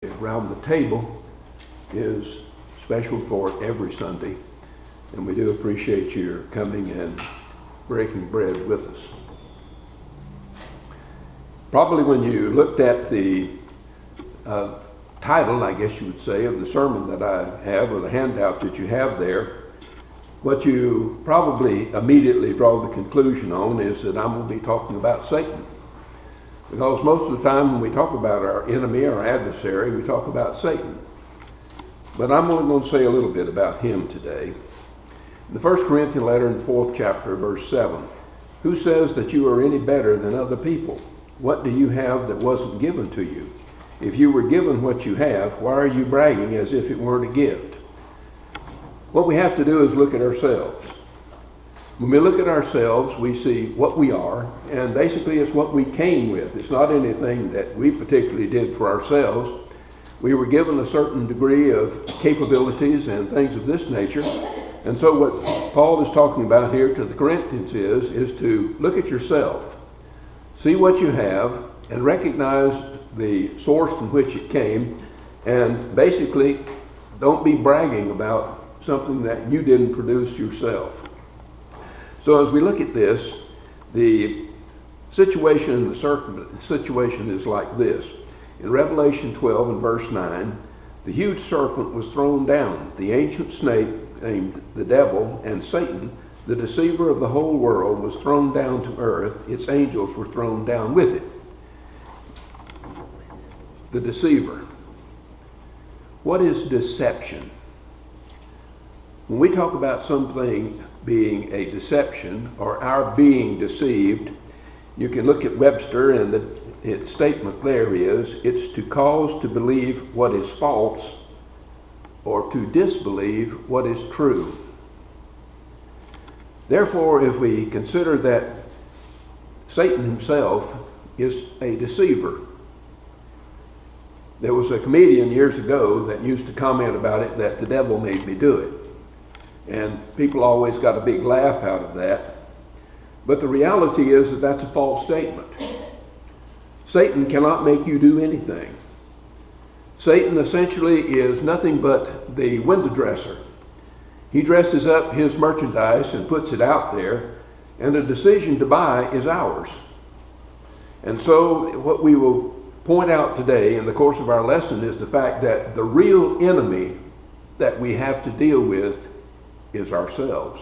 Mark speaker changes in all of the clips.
Speaker 1: around the table is special for every Sunday, and we do appreciate your coming and breaking bread with us. Probably when you looked at the title, I guess you would say, of the sermon that I have, or the handout that you have there, what you probably immediately draw the conclusion on is that I'm going to be talking about Satan. Because most of the time when we talk about our enemy, our adversary, we talk about Satan. But I'm only going to say a little bit about him today. In the 1 Corinthians letter in the 4th chapter, verse 7, who says that you are any better than other people? What do you have that wasn't given to you? If you were given what you have, why are you bragging as if it weren't a gift? What we have to do is look at ourselves. When we look at ourselves, we see what we are, and basically it's what we came with. It's not anything that we particularly did for ourselves. We were given a certain degree of capabilities and things of this nature. And so what Paul is talking about here to the Corinthians is to look at yourself, see what you have, and recognize the source from which it came, and basically don't be bragging about something that you didn't produce yourself. So as we look at this, the situation is like this. In Revelation 12 and verse 9, the huge serpent was thrown down, the ancient snake named the devil, and Satan, the deceiver of the whole world, was thrown down to earth. Its angels were thrown down with it. The deceiver. What is deception? When we talk about something being a deception or our being deceived, you can look at Webster, and its statement there is, it's to cause to believe what is false or to disbelieve what is true. Therefore, if we consider that Satan himself is a deceiver, there was a comedian years ago that used to comment about it that the devil made me do it. And people always got a big laugh out of that. But the reality is that that's a false statement. Satan cannot make you do anything. Satan essentially is nothing but the window dresser. He dresses up his merchandise and puts it out there, and the decision to buy is ours. And so what we will point out today in the course of our lesson is the fact that the real enemy that we have to deal with is ourselves.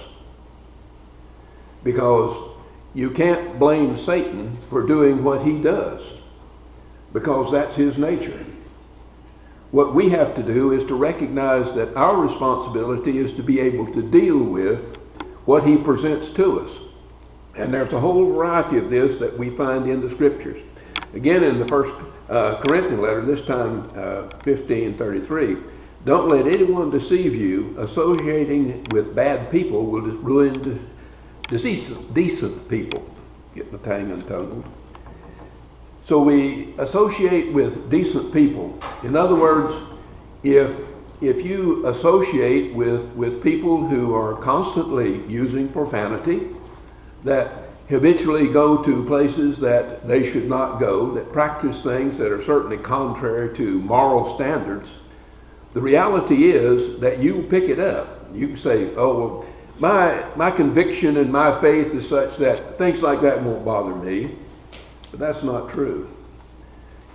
Speaker 1: Because you can't blame Satan for doing what he does, because that's his nature. What we have to do is to recognize that our responsibility is to be able to deal with what he presents to us. And there's a whole variety of this that we find in the scriptures. Again, in the 1 Corinthians letter, this time 15:33, don't let anyone deceive you. Associating with bad people will ruin decent people. Get my tongue untangled. So we associate with decent people. In other words, if you associate with people who are constantly using profanity, that habitually go to places that they should not go, that practice things that are certainly contrary to moral standards, the reality is that you pick it up. You can say, oh, well, my conviction and my faith is such that things like that won't bother me. But that's not true.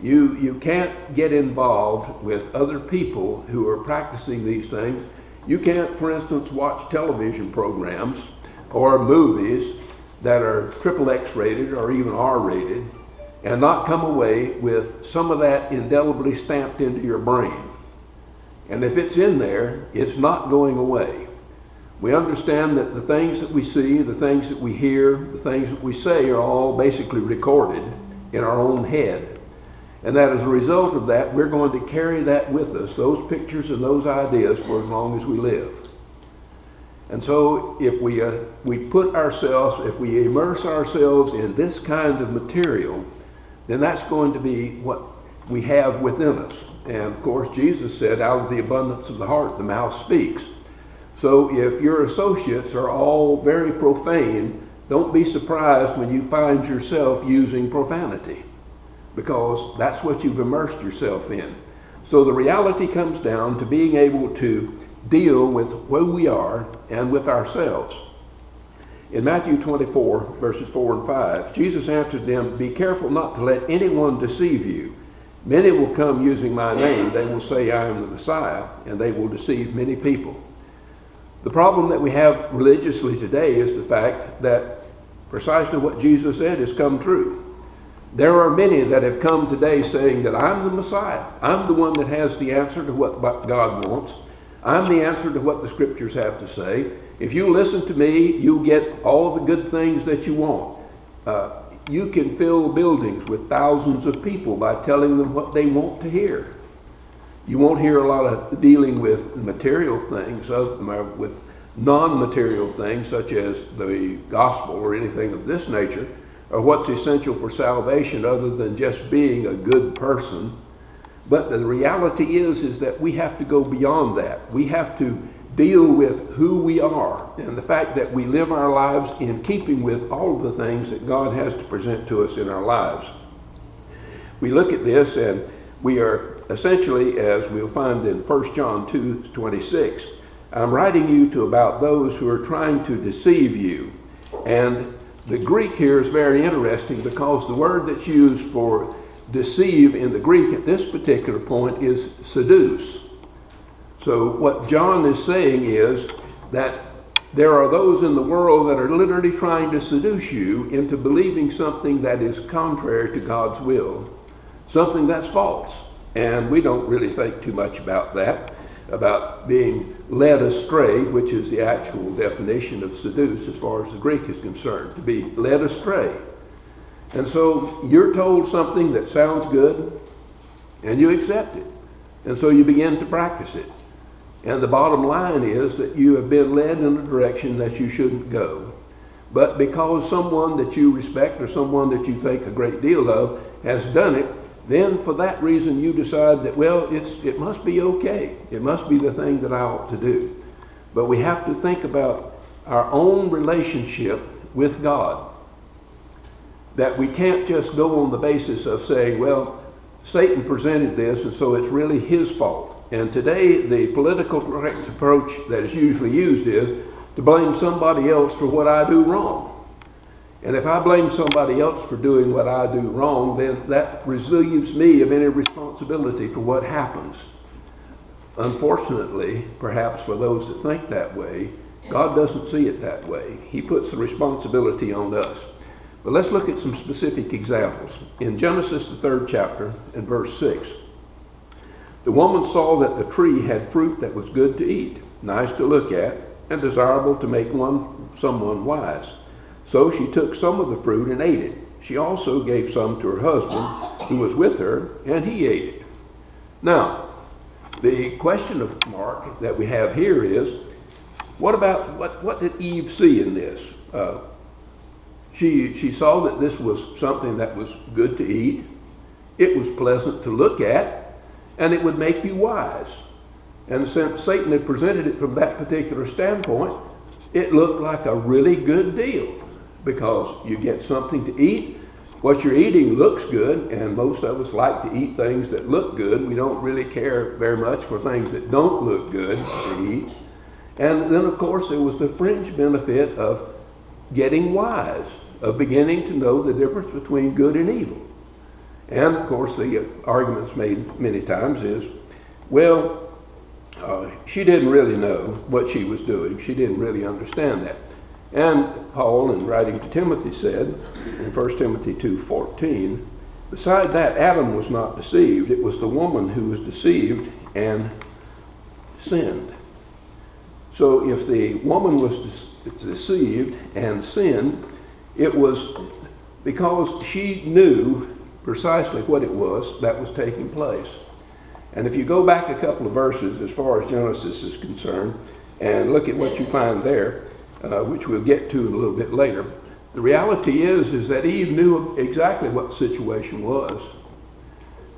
Speaker 1: You can't get involved with other people who are practicing these things. You can't, for instance, watch television programs or movies that are XXX rated or even R rated and not come away with some of that indelibly stamped into your brain. And if it's in there, it's not going away. We understand that the things that we see, the things that we hear, the things that we say are all basically recorded in our own head. And that as a result of that, we're going to carry that with us, those pictures and those ideas, for as long as we live. And so if we put ourselves, if we immerse ourselves in this kind of material, then that's going to be what we have within us. And of course, Jesus said, out of the abundance of the heart, the mouth speaks. So if your associates are all very profane, don't be surprised when you find yourself using profanity. because that's what you've immersed yourself in. So the reality comes down to being able to deal with who we are and with ourselves. In Matthew 24, verses 4 and 5, Jesus answered them, "Be careful not to let anyone deceive you. Many will come using my name. They will say, 'I am the Messiah,' and they will deceive many people." The problem that we have religiously today is the fact that precisely what Jesus said has come true. There are many that have come today saying that I'm the Messiah. I'm the one that has the answer to what God wants. I'm the answer to what the scriptures have to say. If you listen to me, you'll get all the good things that you want. You can fill buildings with thousands of people by telling them what they want to hear. You won't hear a lot of dealing with material things, with non-material things such as the gospel or anything of this nature, or what's essential for salvation other than just being a good person. But the reality is that we have to go beyond that. We have to deal with who we are and the fact that we live our lives in keeping with all of the things that God has to present to us in our lives. We look at this and we are essentially, as we'll find in 1 John 2:26, I'm writing you to about those who are trying to deceive you. And the Greek here is very interesting because the word that's used for deceive in the Greek at this particular point is seduce. So what John is saying is that there are those in the world that are literally trying to seduce you into believing something that is contrary to God's will, something that's false. And we don't really think too much about that, about being led astray, which is the actual definition of seduce as far as the Greek is concerned, to be led astray. And so you're told something that sounds good, and you accept it. And so you begin to practice it. And the bottom line is that you have been led in a direction that you shouldn't go. But because someone that you respect or someone that you think a great deal of has done it, then for that reason you decide that, well, it must be okay. It must be the thing that I ought to do. But we have to think about our own relationship with God. That we can't just go on the basis of saying, well, Satan presented this and so it's really his fault. And today the political correct approach that is usually used is to blame somebody else for what I do wrong. And if I blame somebody else for doing what I do wrong, then that relieves me of any responsibility for what happens. Unfortunately, perhaps for those that think that way, God doesn't see it that way. He puts the responsibility on us. But let's look at some specific examples. In Genesis, the 3rd chapter, and verse 6, the woman saw that the tree had fruit that was good to eat, nice to look at, and desirable to make someone wise. So she took some of the fruit and ate it. She also gave some to her husband who was with her, and he ate it. Now, the question of mark that we have here is, what did Eve see in this? She saw that this was something that was good to eat. It was pleasant to look at, and it would make you wise. And since Satan had presented it from that particular standpoint, it looked like a really good deal because you get something to eat. What you're eating looks good, and most of us like to eat things that look good. We don't really care very much for things that don't look good to eat. And then, of course, there was the fringe benefit of getting wise, of beginning to know the difference between good and evil. And, of course, the arguments made many times is, well, she didn't really know what she was doing. She didn't really understand that. And Paul, in writing to Timothy, said in 1 Timothy 2:14, beside that, Adam was not deceived. It was the woman who was deceived and sinned. So if the woman was deceived and sinned, it was because she knew precisely what it was that was taking place. And if you go back a couple of verses as far as Genesis is concerned and look at what you find there, which we'll get to a little bit later, the reality is that Eve knew exactly what the situation was.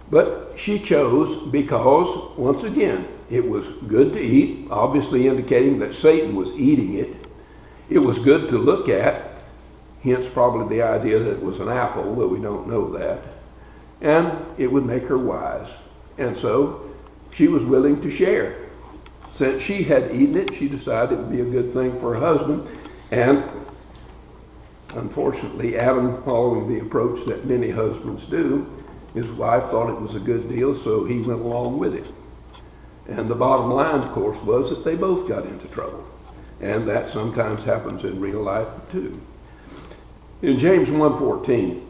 Speaker 1: But she chose because, once again, it was good to eat, obviously indicating that Satan was eating it. It was good to look at, hence probably the idea that it was an apple, though we don't know that. And it would make her wise. And so she was willing to share. Since she had eaten it, she decided it would be a good thing for her husband. And unfortunately, Adam, following the approach that many husbands do, his wife thought it was a good deal, so he went along with it. And the bottom line, of course, was that they both got into trouble. And that sometimes happens in real life, too. In James 1:14,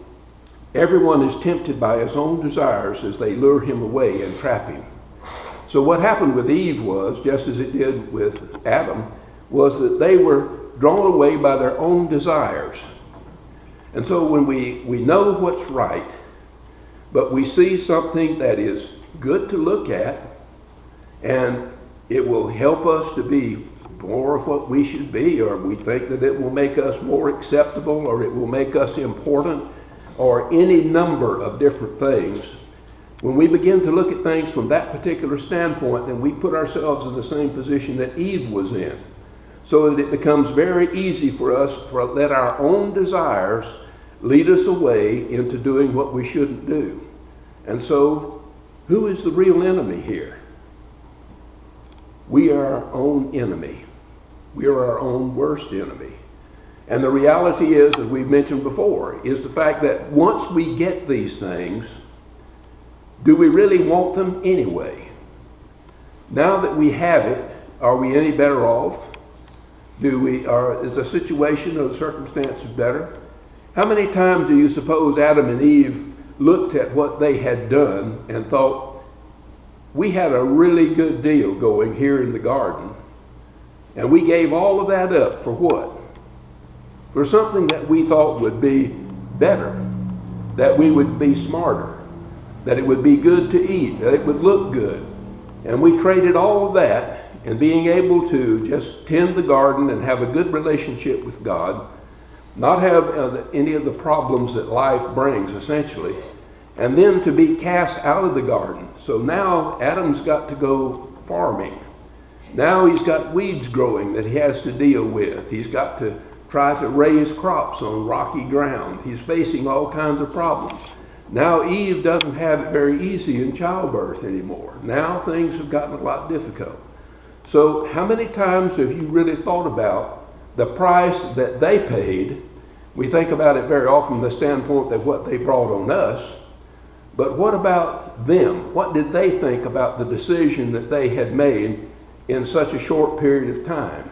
Speaker 1: everyone is tempted by his own desires as they lure him away and trap him. So what happened with Eve was, just as it did with Adam, was that they were drawn away by their own desires. And so when we know what's right, but we see something that is good to look at, and it will help us to be more of what we should be, or we think that it will make us more acceptable, or it will make us important, or any number of different things. When we begin to look at things from that particular standpoint, then we put ourselves in the same position that Eve was in, so that it becomes very easy for us to let our own desires lead us away into doing what we shouldn't do. And so, who is the real enemy here? We are our own enemy. We are our own worst enemy. And the reality is, as we've mentioned before, is the fact that once we get these things, do we really want them anyway? Now that we have it, are we any better off? Is the situation or the circumstances better? How many times do you suppose Adam and Eve looked at what they had done and thought, we had a really good deal going here in the garden, and we gave all of that up for what? For something that we thought would be better, that we would be smarter, that it would be good to eat, that it would look good. And we traded all of that, and being able to just tend the garden and have a good relationship with God, not have any of the problems that life brings, essentially, and then to be cast out of the garden. So now Adam's got to go farming. Now he's got weeds growing that he has to deal with. He's got to try to raise crops on rocky ground. He's facing all kinds of problems. Now Eve doesn't have it very easy in childbirth anymore. Now things have gotten a lot difficult. So how many times have you really thought about the price that they paid? We think about it very often from the standpoint that what they brought on us, but what about them? What did they think about the decision that they had made in such a short period of time?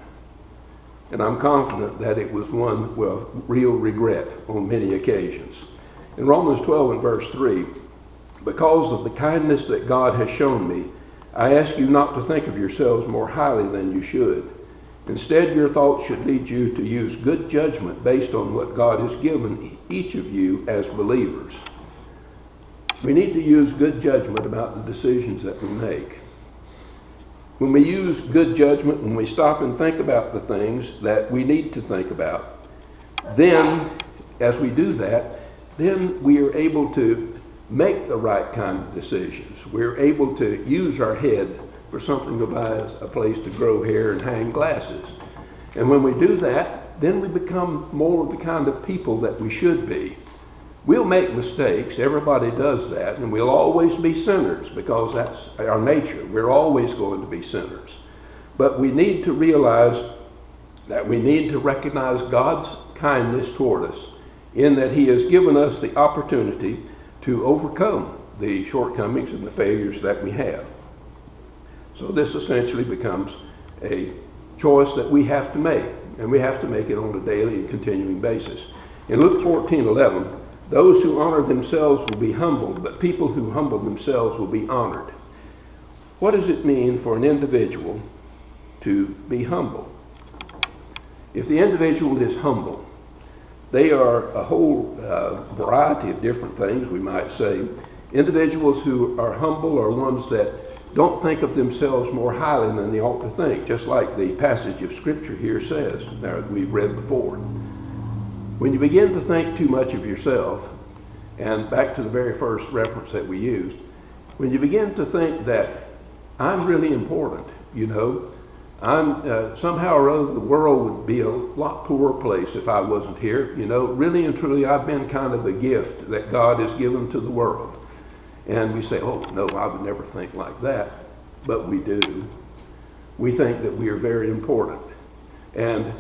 Speaker 1: And I'm confident that it was one with real regret on many occasions. In Romans 12 and verse 3, because of the kindness that God has shown me, I ask you not to think of yourselves more highly than you should. Instead, your thoughts should lead you to use good judgment based on what God has given each of you as believers. We need to use good judgment about the decisions that we make. When we use good judgment, when we stop and think about the things that we need to think about, then as we do that, then we are able to make the right kind of decisions. We're able to use our head for something to buy us a place to grow hair and hang glasses. And when we do that, then we become more of the kind of people that we should be. We'll make mistakes, everybody does that, and we'll always be sinners because that's our nature. We're always going to be sinners. But we need to realize that we need to recognize God's kindness toward us in that He has given us the opportunity to overcome the shortcomings and the failures that we have. So this essentially becomes a choice that we have to make, and we have to make it on a daily and continuing basis. In Luke 14:11, those who honor themselves will be humbled, but people who humble themselves will be honored. What does it mean for an individual to be humble? If the individual is humble, they are a whole variety of different things, we might say. Individuals who are humble are ones that don't think of themselves more highly than they ought to think, just like the passage of Scripture here says, that we've read before. When you begin to think too much of yourself, and back to the very first reference that we used, when you begin to think that I'm really important, I'm somehow or other the world would be a lot poorer place if I wasn't here. Really and truly I've been kind of a gift that God has given to the world. And we say, oh no, I would never think like that. but we do. We think that we are very important. And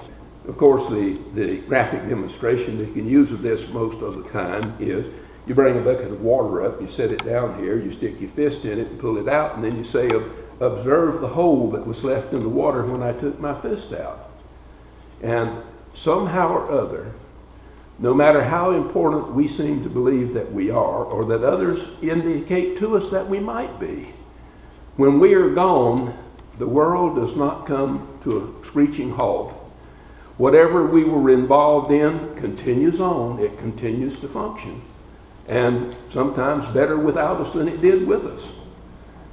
Speaker 1: of course, the graphic demonstration that you can use of this most of the time is you bring a bucket of water up, you set it down here, you stick your fist in it and pull it out, and then you say, observe the hole that was left in the water when I took my fist out. And somehow or other, no matter how important we seem to believe that we are, or that others indicate to us that we might be, when we are gone, the world does not come to a screeching halt. Whatever we were involved in continues on. It continues to function. And sometimes better without us than it did with us.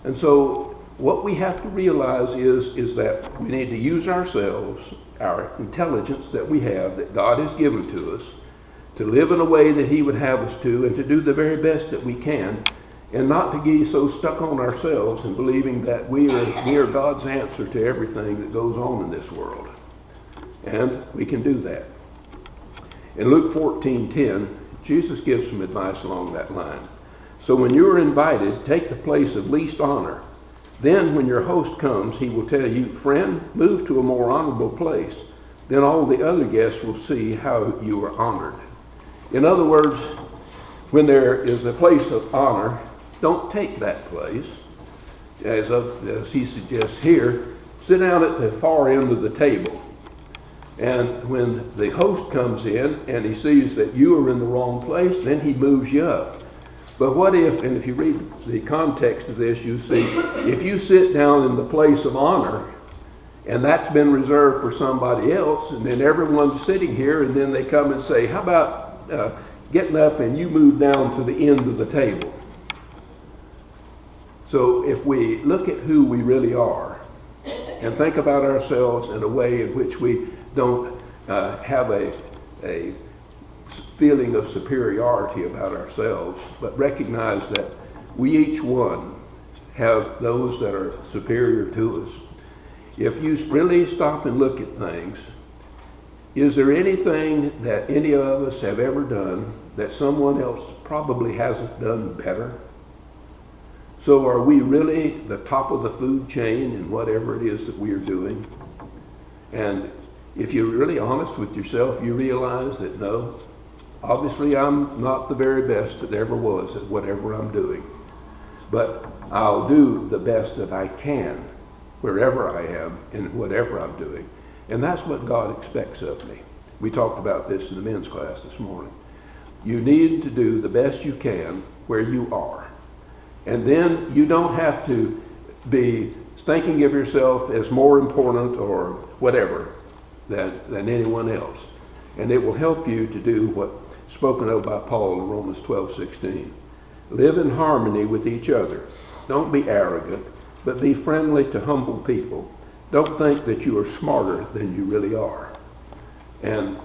Speaker 1: And so what we have to realize is that we need to use ourselves, our intelligence that we have, that God has given to us, to live in a way that He would have us to, and to do the very best that we can, and not to get so stuck on ourselves and believing that we are God's answer to everything that goes on in this world. And we can do that. In Luke 14:10, Jesus gives some advice along that line. So when you are invited, take the place of least honor. Then when your host comes, he will tell you, friend, move to a more honorable place. Then all the other guests will see how you are honored. In other words, when there is a place of honor, don't take that place. As he suggests here, sit down at the far end of the table. And when the host comes in and he sees that you are in the wrong place, then he moves you up. But what if, and if you read the context of this, you see, if you sit down in the place of honor, and that's been reserved for somebody else, and then everyone's sitting here, and then they come and say, how about getting up and you move down to the end of the table? So if we look at who we really are, and think about ourselves in a way in which we don't have a feeling of superiority about ourselves, but recognize that we each one have those that are superior to us. If you really stop and look at things, is there anything that any of us have ever done that someone else probably hasn't done better? So are we really the top of the food chain in whatever it is that we are doing? And if you're really honest with yourself, you realize that no, obviously I'm not the very best that ever was at whatever I'm doing. But I'll do the best that I can wherever I am and whatever I'm doing. And that's what God expects of me. We talked about this in the men's class this morning. You need to do the best you can where you are. And then you don't have to be thinking of yourself as more important or whatever than anyone else. And it will help you to do what's spoken of by Paul in Romans 12:16. Live in harmony with each other. Don't be arrogant, but be friendly to humble people. Don't think that you are smarter than you really are. And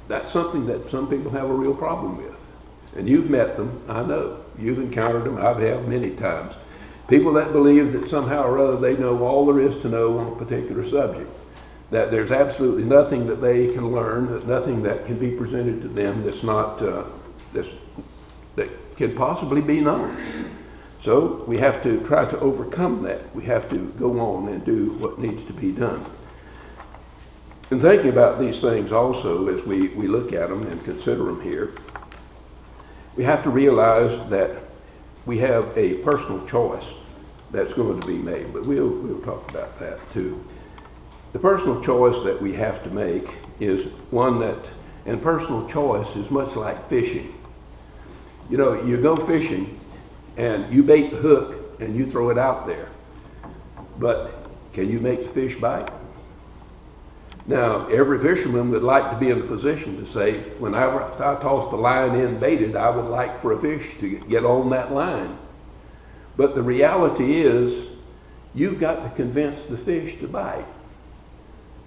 Speaker 1: that's something that some people have a real problem with. And you've met them, I know. You've encountered them, I've had many times. People that believe that somehow or other they know all there is to know on a particular subject. That there's absolutely nothing that they can learn, that nothing that can be presented to them that's not, that can possibly be known. So we have to try to overcome that. We have to go on and do what needs to be done. And thinking about these things also as we look at them and consider them here, we have to realize that we have a personal choice that's going to be made, but we'll talk about that too. The personal choice that we have to make is one that, and personal choice is much like fishing. You know, you go fishing and you bait the hook and you throw it out there, but can you make the fish bite? Now, every fisherman would like to be in a position to say, whenever I toss the line in baited, I would like for a fish to get on that line. But the reality is, you've got to convince the fish to bite.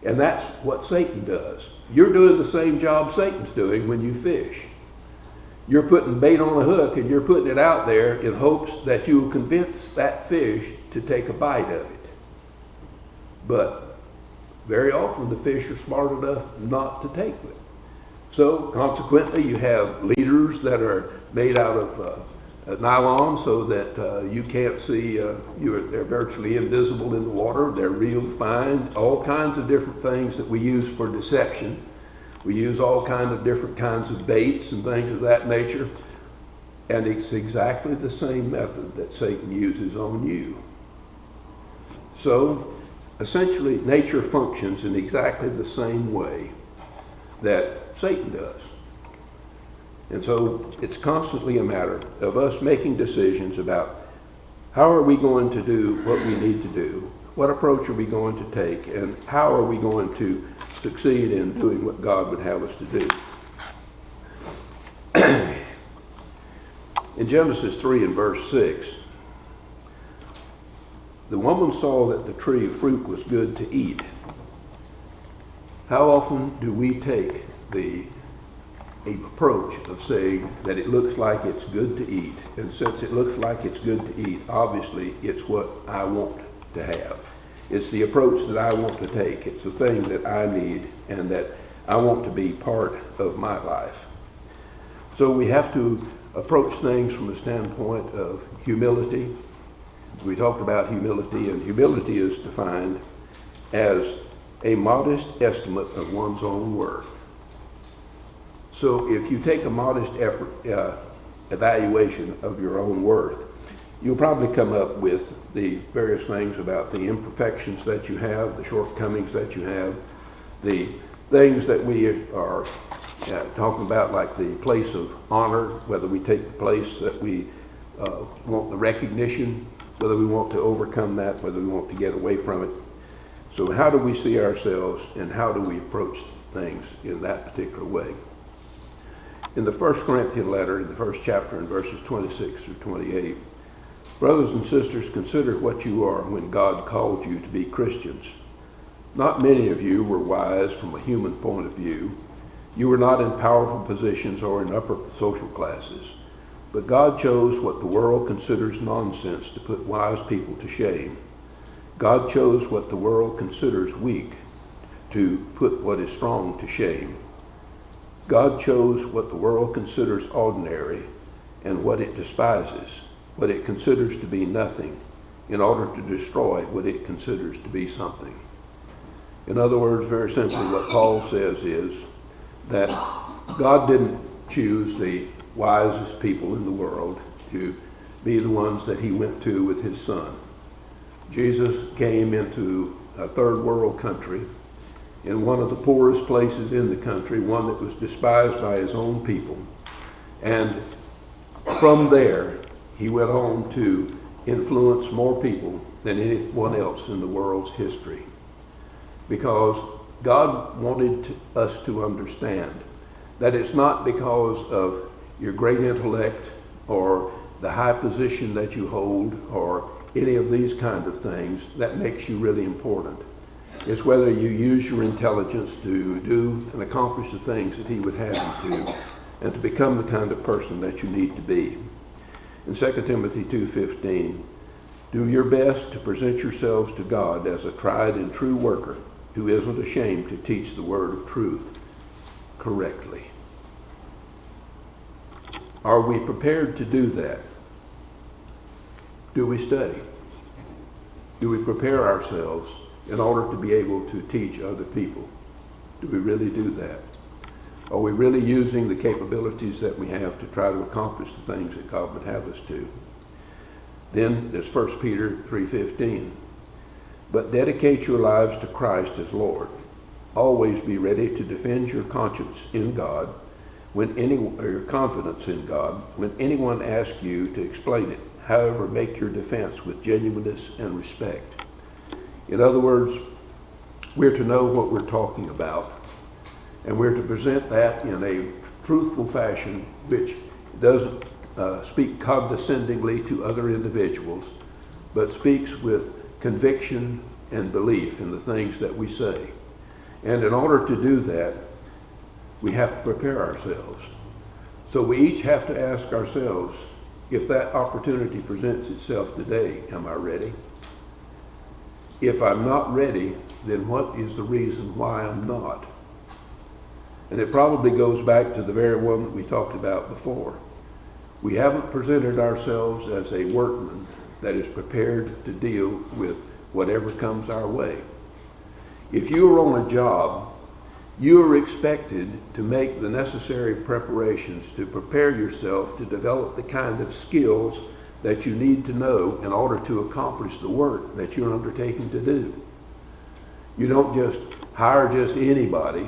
Speaker 1: And that's what Satan does. You're doing the same job Satan's doing when you fish. You're putting bait on a hook and you're putting it out there in hopes that you will convince that fish to take a bite of it. But very often the fish are smart enough not to take it. So consequently you have leaders that are made out of nylon so that you can't see, they're virtually invisible in the water. They're real fine, all kinds of different things that we use for deception. We use all kinds of different kinds of baits and things of that nature. And it's exactly the same method that Satan uses on you. So, essentially, nature functions in exactly the same way that Satan does. And so, it's constantly a matter of us making decisions about how are we going to do what we need to do, what approach are we going to take, and how are we going to succeed in doing what God would have us to do. In Genesis 3 and verse 6, the woman saw that the tree of fruit was good to eat. How often do we take the approach of saying that it looks like it's good to eat, and since it looks like it's good to eat, obviously it's what I want to have. It's the approach that I want to take. It's the thing that I need and that I want to be part of my life. So we have to approach things from the standpoint of humility. We talked about humility, and humility is defined as a modest estimate of one's own worth. So if you take a modest evaluation of your own worth, you'll probably come up with the various things about the imperfections that you have, the shortcomings that you have, the things that we are talking about, like the place of honor, whether we take the place that we want the recognition, whether we want to overcome that, whether we want to get away from it. So how do we see ourselves, and how do we approach things in that particular way? In the 1 Corinthians letter, in the first chapter, in verses 26 through 28, brothers and sisters, consider what you are when God called you to be Christians. Not many of you were wise from a human point of view. You were not in powerful positions or in upper social classes. But God chose what the world considers nonsense to put wise people to shame. God chose what the world considers weak to put what is strong to shame. God chose what the world considers ordinary and what it despises, what it considers to be nothing, in order to destroy what it considers to be something. In other words, very simply, what Paul says is that God didn't choose the wisest people in the world to be the ones that he went to with his son. Jesus came into a third world country, in one of the poorest places in the country, one that was despised by his own people. And from there, he went on to influence more people than anyone else in the world's history. Because God wanted us to understand that it's not because of your great intellect or the high position that you hold or any of these kind of things that makes you really important. It's whether you use your intelligence to do and accomplish the things that he would have you to, and to become the kind of person that you need to be. In 2 Timothy 2:15, do your best to present yourselves to God as a tried and true worker who isn't ashamed to teach the word of truth correctly. Are we prepared to do that? Do we study? Do we prepare ourselves in order to be able to teach other people? Do we really do that? Are we really using the capabilities that we have to try to accomplish the things that God would have us to? Then there's 1 Peter 3:15. But dedicate your lives to Christ as Lord. Always be ready to defend your conscience in God, or your confidence in God, when anyone asks you to explain it. However, make your defense with genuineness and respect. In other words, we're to know what we're talking about, and we're to present that in a truthful fashion which doesn't speak condescendingly to other individuals, but speaks with conviction and belief in the things that we say. And in order to do that, we have to prepare ourselves. So we each have to ask ourselves, if that opportunity presents itself today, am I ready? If I'm not ready, then what is the reason why I'm not? And it probably goes back to the very one that we talked about before. We haven't presented ourselves as a workman that is prepared to deal with whatever comes our way. If you are on a job, you are expected to make the necessary preparations to prepare yourself to develop the kind of skills that you need to know in order to accomplish the work that you're undertaking to do. You don't just hire just anybody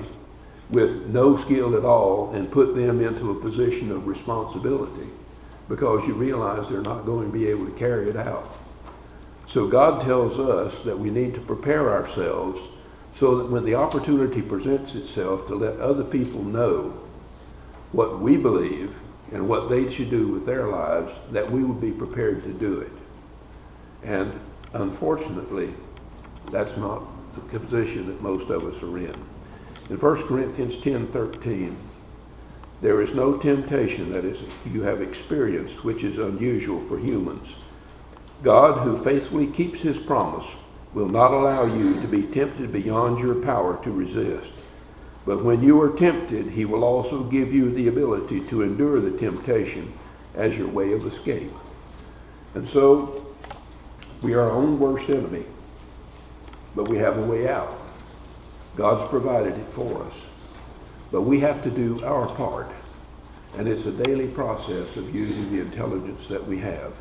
Speaker 1: with no skill at all and put them into a position of responsibility because you realize they're not going to be able to carry it out. So God tells us that we need to prepare ourselves so that when the opportunity presents itself to let other people know what we believe and what they should do with their lives, that we would be prepared to do it. And unfortunately, that's not the position that most of us are in. In 1 Corinthians 10:13, there is no temptation that you have experienced which is unusual for humans. God, who faithfully keeps his promise, will not allow you to be tempted beyond your power to resist. But when you are tempted, he will also give you the ability to endure the temptation as your way of escape. And so, we are our own worst enemy, but we have a way out. God's provided it for us. But we have to do our part. And it's a daily process of using the intelligence that we have.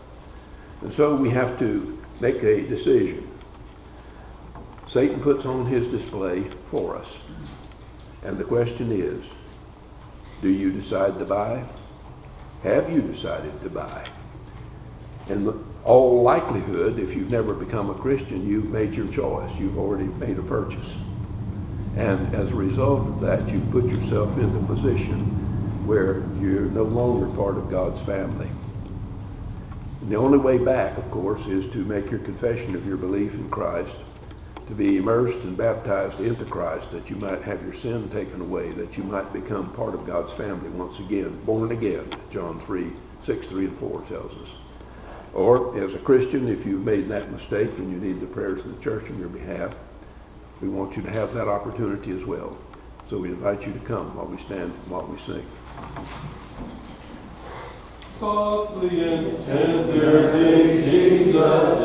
Speaker 1: And so we have to make a decision. Satan puts on his display for us. And the question is, do you decide to buy? Have you decided to buy? In all likelihood, if you've never become a Christian, you've made your choice. You've already made a purchase. And as a result of that, you put yourself in the position where you're no longer part of God's family. And the only way back, of course, is to make your confession of your belief in Christ, to be immersed and baptized into Christ, that you might have your sin taken away, that you might become part of God's family once again, born again, John 6:3-4 tells us. Or, as a Christian, if you've made that mistake and you need the prayers of the church on your behalf, we want you to have that opportunity as well. So we invite you to come while we stand and while we sing.
Speaker 2: Softly and tenderly, Jesus.